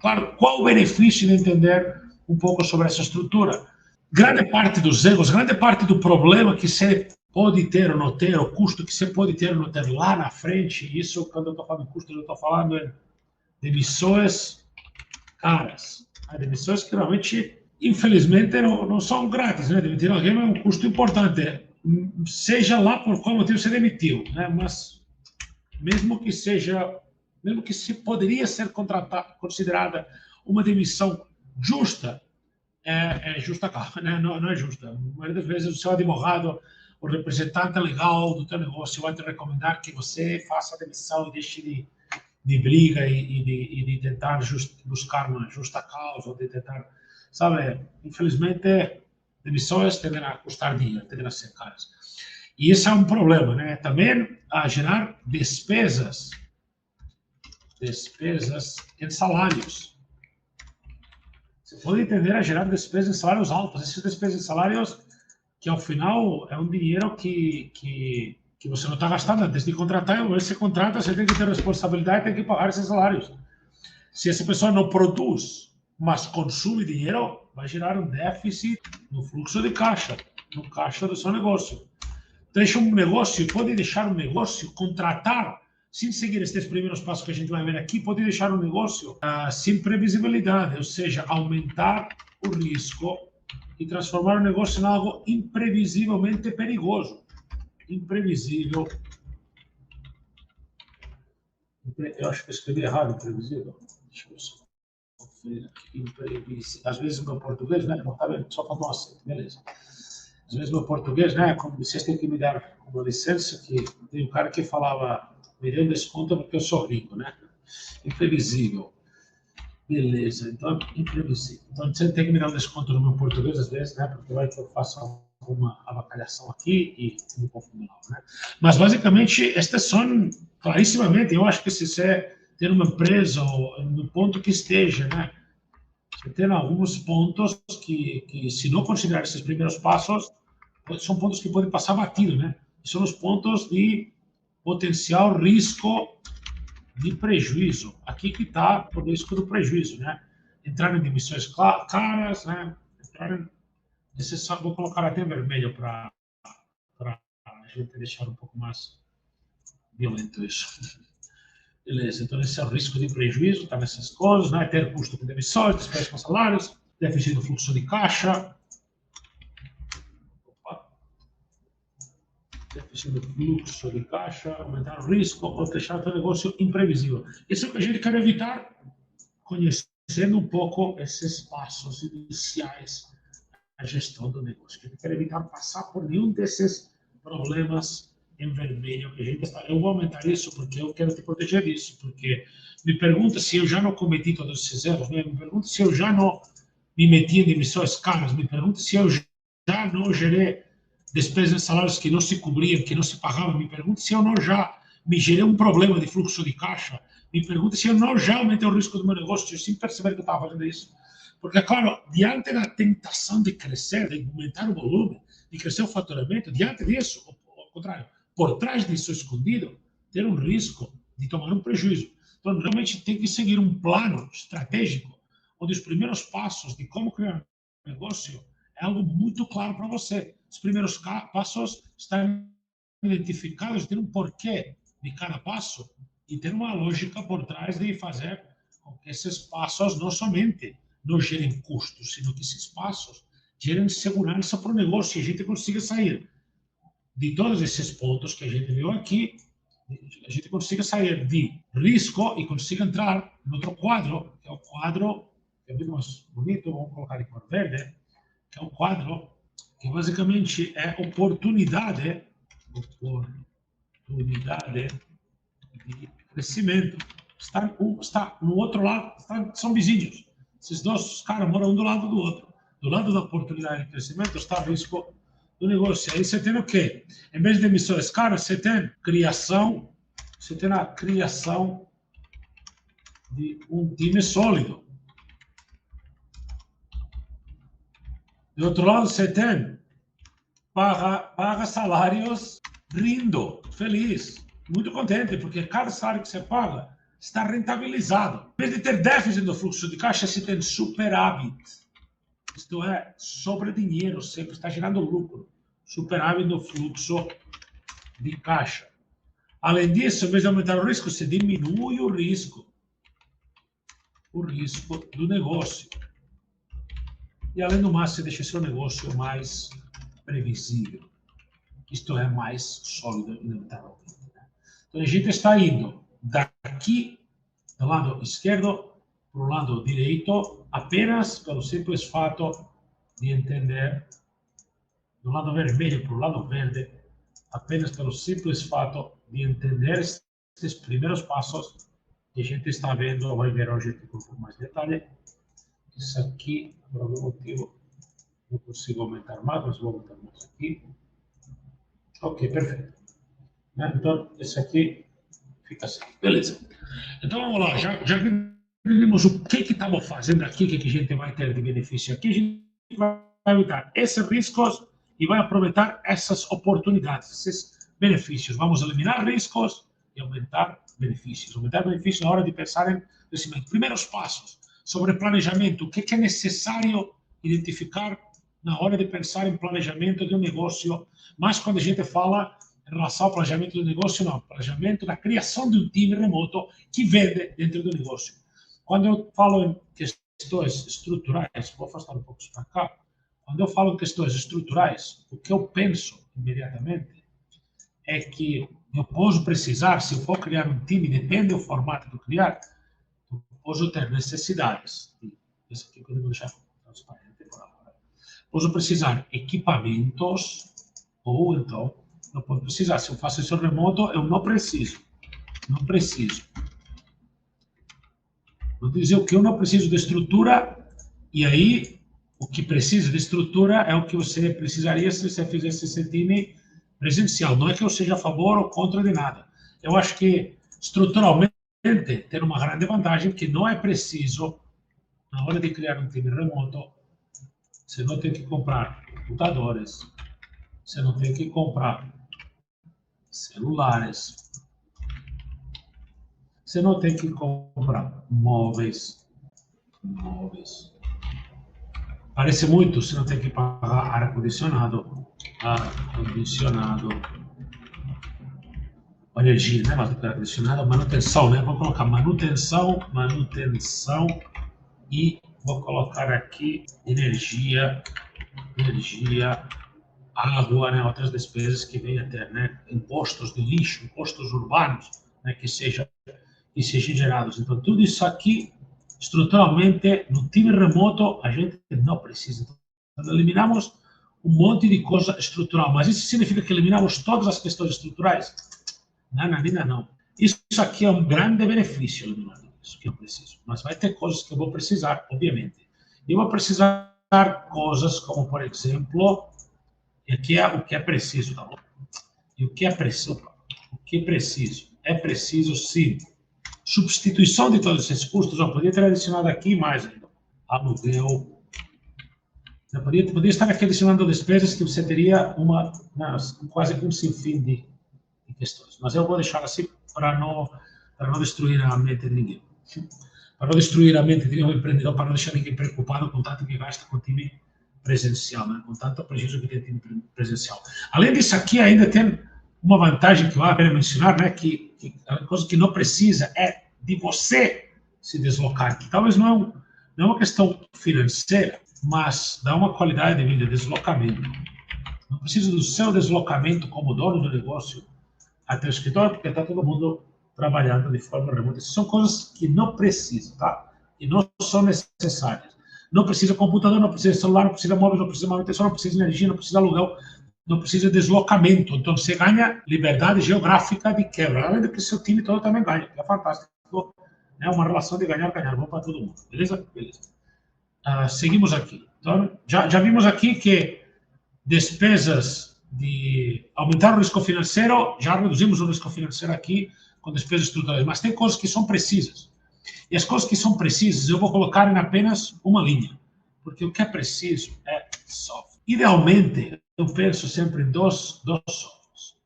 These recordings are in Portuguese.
Claro, qual o benefício de entender um pouco sobre essa estrutura? Grande parte dos erros, grande parte do problema que você pode ter ou não ter, o custo que você pode ter ou não ter lá na frente, isso, quando eu estou falando de custo, eu estou falando de emissões caras. De emissões que realmente, infelizmente, não são grátis, né? Demitir alguém é um custo importante, seja lá por qual motivo você demitiu, né? Mas mesmo que se poderia ser considerada uma demissão justa, é justa causa, né? Não é justa. A maioria das vezes o seu advogado, o representante legal do teu negócio vai te recomendar que você faça a demissão e deixe de briga e de tentar buscar uma justa causa, ou de tentar, sabe, infelizmente, demissões tendem a custar dinheiro, tendem a ser caras. E esse é um problema, né? Também a gerar despesas em salários. Você pode entender a gerar despesas em salários altos. Essas despesas em salários, que ao final é um dinheiro que você não está gastando antes de contratar, e você contrata, você tem que ter responsabilidade, tem que pagar esses salários. Se essa pessoa não produz, mas consome dinheiro, vai gerar um déficit no fluxo de caixa, no caixa do seu negócio. Deixa um negócio, pode deixar um negócio, contratar, sem seguir esses primeiros passos que a gente vai ver aqui, pode deixar um negócio sem previsibilidade, ou seja, aumentar o risco e transformar o negócio em algo imprevisivelmente perigoso. Imprevisível. Eu acho que eu escrevi errado, imprevisível. Deixa eu só conferir aqui. Imprevisível. Às vezes o meu português, né? Não tá vendo? Só para nós, beleza. Às vezes meu português, né? Como vocês têm que me dar uma licença, que tem um cara que falava, me deu um desconto porque eu sou rico, né? Imprevisível. Beleza, então imprevisível. Então você tem que me dar um desconto no meu português às vezes, né? Porque vai que eu faço uma avacalhação aqui e me confundo lá, né? Mas basicamente, estas são clarissimamente, eu acho que se você ter uma empresa ou no ponto que esteja, né? Você tem alguns pontos que se não considerar esses primeiros passos, são pontos que podem passar batido, né? São os pontos de potencial risco de prejuízo. Aqui que está o risco do prejuízo, né? Entrar em emissões caras, né? Vou colocar até vermelho para a gente deixar um pouco mais violento isso. Beleza, então esse é o risco de prejuízo, está nessas coisas, né? Ter custo com demissões, despesas com salários, déficit do fluxo de caixa. Déficit do fluxo de caixa, aumentar o risco ou deixar o teu negócio imprevisível. Isso é o que a gente quer evitar, conhecendo um pouco esses passos iniciais da gestão do negócio. A gente quer evitar passar por nenhum desses problemas em vermelho que a gente está. Eu vou aumentar isso porque eu quero te proteger disso, porque me pergunta se eu já não cometi todos esses erros, né? Me pergunta se eu já não me meti em emissões caras, me pergunta se eu já não gerei despesas de salários que não se cobriam, que não se pagavam, me pergunta se eu não já me gerei um problema de fluxo de caixa, me pergunta se eu não já aumentei o risco do meu negócio, sem perceber que eu estava fazendo isso. Porque, claro, diante da tentação de crescer, de aumentar o volume, de crescer o faturamento, diante disso, ao contrário, por trás disso escondido, ter um risco de tomar um prejuízo. Então, realmente tem que seguir um plano estratégico, onde os primeiros passos de como criar um negócio é algo muito claro para você. Os primeiros passos estão identificados, tem um porquê de cada passo e tem uma lógica por trás de fazer com que esses passos não somente não gerem custos, sino que esses passos gerem segurança para o negócio e a gente consiga sair de todos esses pontos que a gente viu aqui, a gente consiga sair de risco e consiga entrar em outro quadro, que é o quadro, que é muito mais bonito, vamos colocar em cor verde, que é um quadro que basicamente é oportunidade de crescimento. Está no outro lado, são vizinhos. Esses dois caras moram um do lado do outro. Do lado da oportunidade de crescimento está o risco do negócio. Aí você tem o quê? Em vez de emissões caras, você tem a criação de um time sólido. Do outro lado, você tem paga salários rindo, feliz, muito contente, porque cada salário que você paga, está rentabilizado. Em vez de ter déficit do fluxo de caixa, se tem superávit. Isto é, sobra dinheiro, sempre está gerando lucro. Superávit no fluxo de caixa. Além disso, em vez de aumentar o risco, se diminui o risco do negócio. E, além do mais, se deixa seu negócio mais previsível. Isto é, mais sólido, inevitavelmente. Então, a gente está indo daqui, do lado esquerdo, para o lado direito, apenas pelo simples fato de entender, do lado vermelho para o lado verde, apenas pelo simples fato de entender esses primeiros passos que a gente está vendo. Vai ver hoje com um pouco mais de detalhe. Isso aqui, por algum motivo, não consigo aumentar mais, mas vou aumentar mais aqui. Ok, perfeito. Então, esse aqui fica assim. Beleza. Então, vamos lá. Já vimos o que estamos fazendo aqui, o que a gente vai ter de benefício aqui. A gente vai evitar esses riscos e vai aproveitar essas oportunidades, esses benefícios. Vamos eliminar riscos e aumentar benefícios. Aumentar benefícios na hora de pensar em crescimento. Primeiros passos sobre planejamento. O que é necessário identificar na hora de pensar em planejamento de um negócio, mas quando a gente fala em relação ao planejamento do negócio, não, planejamento da criação de um time remoto que vende dentro do negócio. Quando eu falo em questões estruturais, vou afastar um pouco isso para cá, quando eu falo em questões estruturais, o que eu penso imediatamente é que eu posso precisar, se eu for criar um time, depende do formato que eu criar, eu posso ter necessidades. Isso aqui eu vou deixar transparente por agora. Posso precisar equipamentos, ou então, não posso precisar. Se eu faço isso remoto, eu não preciso. Não preciso. Vou dizer o que eu não preciso de estrutura, e aí o que precisa de estrutura é o que você precisaria se você fizesse esse time presencial. Não é que eu seja a favor ou contra de nada. Eu acho que, estruturalmente, tem uma grande vantagem que não é preciso, na hora de criar um time remoto, você não tem que comprar computadores, você não tem que comprar celulares, você não tem que comprar móveis. Parece muito, você não tem que pagar ar-condicionado, energia, né? Mas ar-condicionado, manutenção, né? Vou colocar manutenção, e vou colocar aqui energia, água, né? Outras despesas que vêm até, né? Impostos de lixo, impostos urbanos, né? Que sejam gerados. Então, tudo isso aqui, estruturalmente, no time remoto, a gente não precisa. Então, eliminamos um monte de coisa estrutural, mas isso significa que eliminamos todas as questões estruturais? Não. Isso aqui é um grande benefício, eliminar isso que eu preciso. Mas vai ter coisas que eu vou precisar, obviamente. Eu vou precisar coisas como, por exemplo, o que é preciso, tá bom? E o que é preciso? O que é preciso? É preciso, sim, substituição de todos esses custos. Eu podia ter adicionado aqui mais ainda. Aluguel. Eu podia estar aqui adicionando despesas que você teria quase um sinfim de questões. Mas eu vou deixar assim para não destruir a mente de ninguém. Para não destruir a mente de nenhum empreendedor, para não deixar ninguém preocupado com tanto que gasta com time presencial, né? Com tanto prejuízo que tem time presencial. Além disso, aqui ainda tem uma vantagem que eu vou apenas mencionar, né? Que a coisa que não precisa é de você se deslocar, que talvez não é uma questão financeira, mas dá uma qualidade de vida, deslocamento. Não precisa do seu deslocamento como dono do negócio até o escritório, porque está todo mundo trabalhando de forma remota. Essas são coisas que não precisam, tá? E não são necessárias. Não precisa computador, não precisa celular, não precisa móvel, não precisa manutenção, não precisa energia, não precisa aluguel, não precisa deslocamento. Então, você ganha liberdade geográfica de quebra. Além de que seu time todo também ganha, que é fantástico. É uma relação de ganhar-ganhar, bom para todo mundo. Beleza? Beleza. Seguimos aqui. Então, já vimos aqui que despesas de aumentar o risco financeiro, já reduzimos o risco financeiro aqui com despesas estruturais, mas tem coisas que são precisas. E as coisas que são precisas eu vou colocar em apenas uma linha, porque o que é preciso é software. Idealmente, eu penso sempre em dois softwares.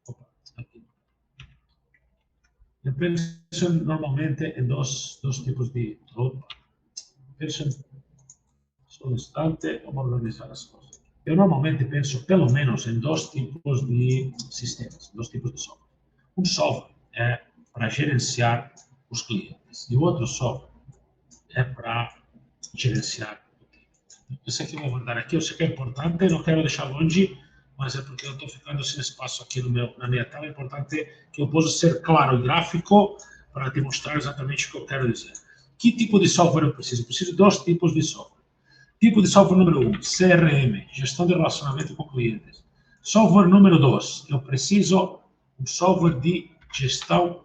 Eu penso normalmente em dois tipos de... Penso só um instante, vamos organizar as coisas. Eu normalmente penso pelo menos em dois tipos de sistemas, dois tipos de software. Um software é para gerenciar os clientes e o outro software é para gerenciar o time. Eu sei que vou guardar aqui, eu sei que é importante, não quero deixar longe, mas é porque eu estou ficando sem espaço aqui na minha tela. É importante que eu possa ser claro e gráfico para te mostrar exatamente o que eu quero dizer. Que tipo de software eu preciso? Eu preciso de dois tipos de software. Tipo de software número 1, CRM, gestão de relacionamento com clientes. Software número 2, eu preciso um software de gestão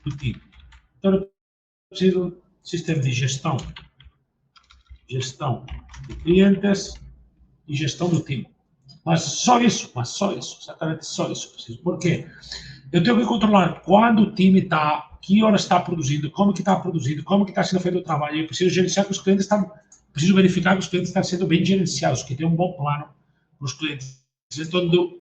do time. Então, eu preciso de um sistema de gestão de clientes e gestão do time. Mas só isso, exatamente só isso eu preciso. Por quê? Eu tenho que controlar quando o time está, que hora está produzindo, como que está produzindo, como que está sendo feito o trabalho. Eu preciso gerenciar que os clientes estão, preciso verificar que os clientes estão sendo bem gerenciados, que tem um bom plano para os clientes. Então,